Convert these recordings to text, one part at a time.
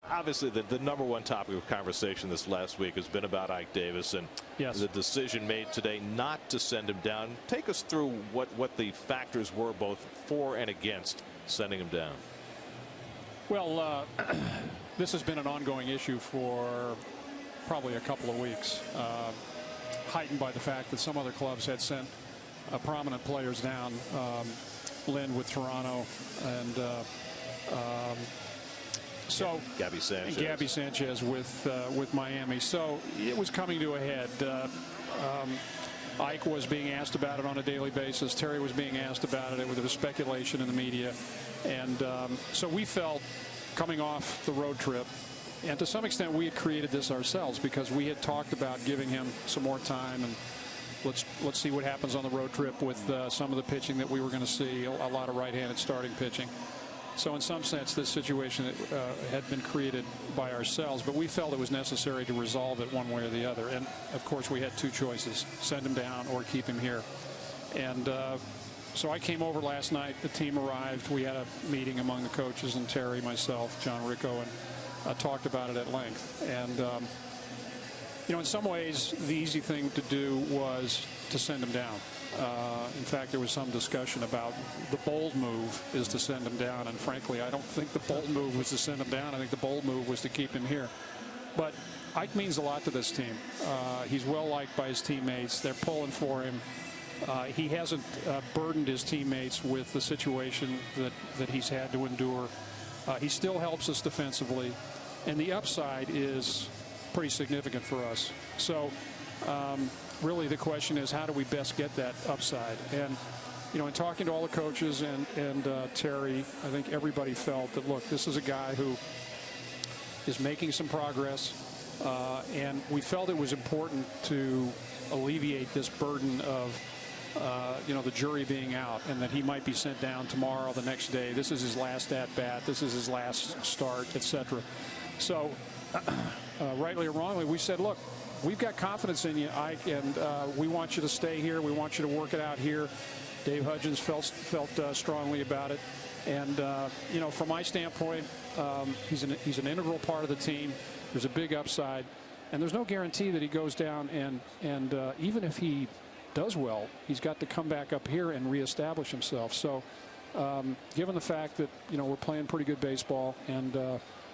Obviously, the number one topic of conversation this last week has been about Ike Davis and the decision made today not to send him down. Take us through what the factors were both for and against sending him down. Well, this has been an ongoing issue for probably a couple of weeks, heightened by the fact that some other clubs had sent prominent players down, Lynn with Toronto and so Gabby Sanchez with Miami. So it was coming to a head. Ike was being asked about it on a daily basis. Terry was being asked about it. There was speculation in the media. And so we felt, coming off the road trip, and to some extent we had created this ourselves because we had talked about giving him some more time and let's see what happens on the road trip with some of the pitching that we were going to see, a lot of right-handed starting pitching. So in some sense, this situation had been created by ourselves, but we felt it was necessary to resolve it one way or the other. And of course, we had two choices: send him down or keep him here. And so I came over last night. The team arrived. We had a meeting among the coaches and Terry, myself, John Ricco, and talked about it at length. And you know, in some ways, the easy thing to do was to send him down. In fact, there was some discussion about the bold move is to send him down. And frankly, I don't think the bold move was to send him down. I think the bold move was to keep him here. But Ike means a lot to this team. He's well liked by his teammates. They're pulling for him. He hasn't burdened his teammates with the situation that he's had to endure. He still helps us defensively. And the upside is pretty significant for us. So really the question is, how do we best get that upside? And you know, in talking to all the coaches and Terry, I think everybody felt that, look, this is a guy who is making some progress, and we felt it was important to alleviate this burden of you know, the jury being out and that he might be sent down tomorrow, the next day. This is his last at bat. This is his last start, etc. So rightly or wrongly, we said, look, we've got confidence in you, Ike, and we want you to stay here. We want you to work it out here. Dave Hudgens felt strongly about it. And, you know, from my standpoint, he's an integral part of the team. There's a big upside. And there's no guarantee that he goes down. And even if he does well, he's got to come back up here and reestablish himself. So given the fact that, you know, we're playing pretty good baseball and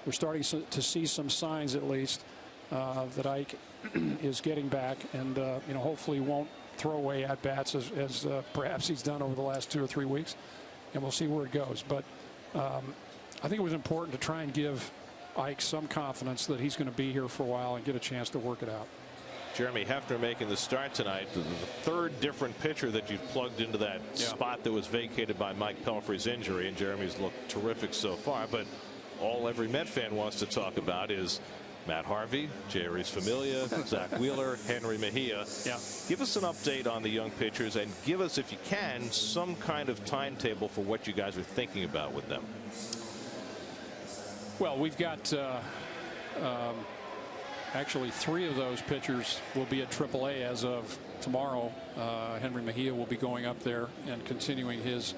we're starting to see some signs, at least, that Ike is getting back and, you know, hopefully won't throw away at bats as perhaps he's done over the last 2 or 3 weeks. And we'll see where it goes. But I think it was important to try and give Ike some confidence that he's going to be here for a while and get a chance to work it out. Jeremy Hefner making the start tonight, the third different pitcher that you've plugged into that spot that was vacated by Mike Pelfrey's injury, and Jeremy's looked terrific so far. But all every Met fan wants to talk about is Matt Harvey, Jerry's Familia, Zach Wheeler, Henry Mejia. Give us an update on the young pitchers and give us, if you can, some kind of timetable for what you guys are thinking about with them. Well, we've got actually 3 of those pitchers will be at AAA as of tomorrow. Henry Mejia will be going up there and continuing his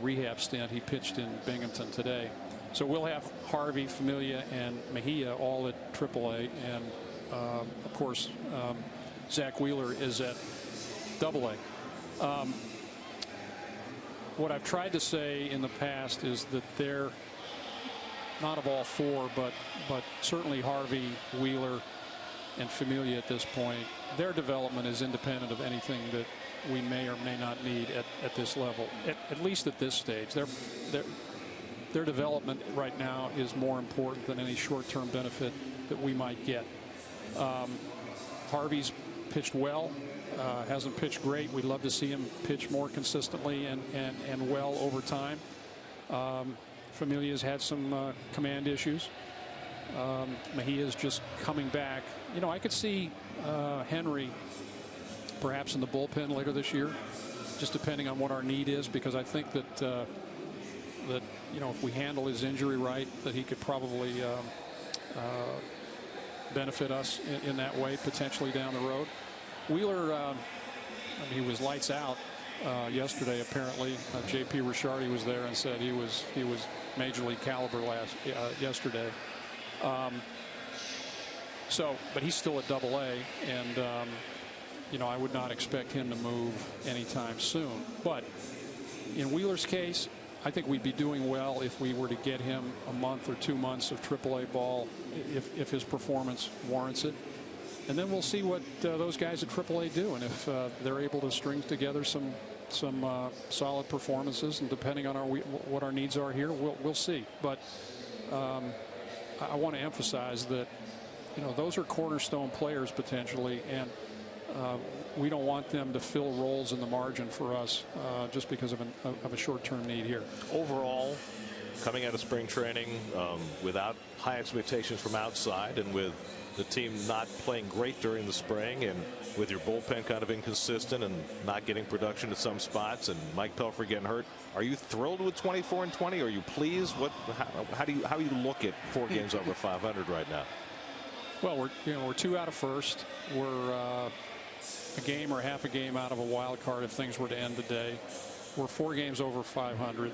rehab stint. He pitched in Binghamton today. So we'll have Harvey, Familia, and Mejia all at AAA, and of course Zach Wheeler is at AA. What I've tried to say in the past is that they're not of all 4, but certainly Harvey, Wheeler, and Familia at this point, their development is independent of anything that we may or may not need at this level, at least at this stage. Their development right now is more important than any short-term benefit that we might get. Harvey's pitched well, hasn't pitched great. We'd love to see him pitch more consistently and well over time. Familia's had some command issues. Mejia's just coming back. You know, I could see Henry perhaps in the bullpen later this year, just depending on what our need is, because I think that you know, if we handle his injury right, that he could probably benefit us in that way, potentially down the road. Wheeler, I mean, he was lights out yesterday. Apparently, J.P. Ricciardi was there and said he was major league caliber yesterday. But he's still at Double-A, and I would not expect him to move anytime soon. But in Wheeler's case, I think we'd be doing well if we were to get him a month or 2 months of Triple-A ball, if his performance warrants it. And then we'll see what those guys at Triple-A do, and if they're able to string together some solid performances, and depending on what our needs are here, we'll see. But I want to emphasize that those are cornerstone players potentially, and we don't want them to fill roles in the margin for us just because of a short-term need here. Overall, coming out of spring training without high expectations from outside, and with the team not playing great during the spring, and with your bullpen kind of inconsistent and not getting production at some spots, and Mike Pelfrey getting hurt, are you thrilled with 24-20? Are you pleased? How do you look at 4 games over 500 right now? Well, we're 2 out of first. We're a game or half a game out of a wild card if things were to end today. We're 4 games over 500.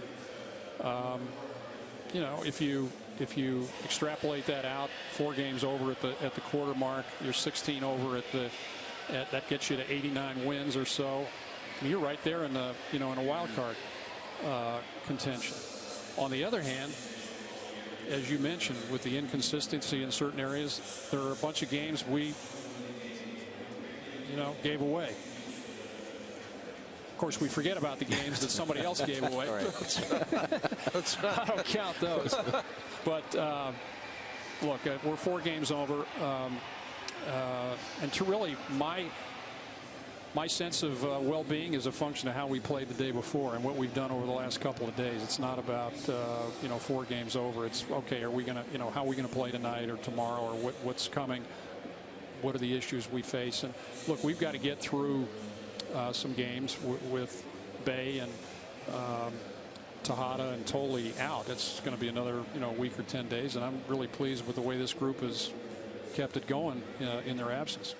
If you extrapolate that out, 4 games over at the quarter mark, you're 16 over that gets you to 89 wins or so. You're right there in in a wild card contention. On the other hand, as you mentioned, with the inconsistency in certain areas, there are a bunch of games we gave away. Of course, we forget about the games that somebody else gave away. I don't count those. But look, we're 4 games over, and to really my sense of well-being is a function of how we played the day before and what we've done over the last couple of days. It's not about 4 games over. It's okay. Are we going to how are we going to play tonight or tomorrow, or what's coming? What are the issues we face? And look, we've got to get through some games with Bay and Tejada and Tolle out. It's going to be another week or 10 days, and I'm really pleased with the way this group has kept it going in their absence.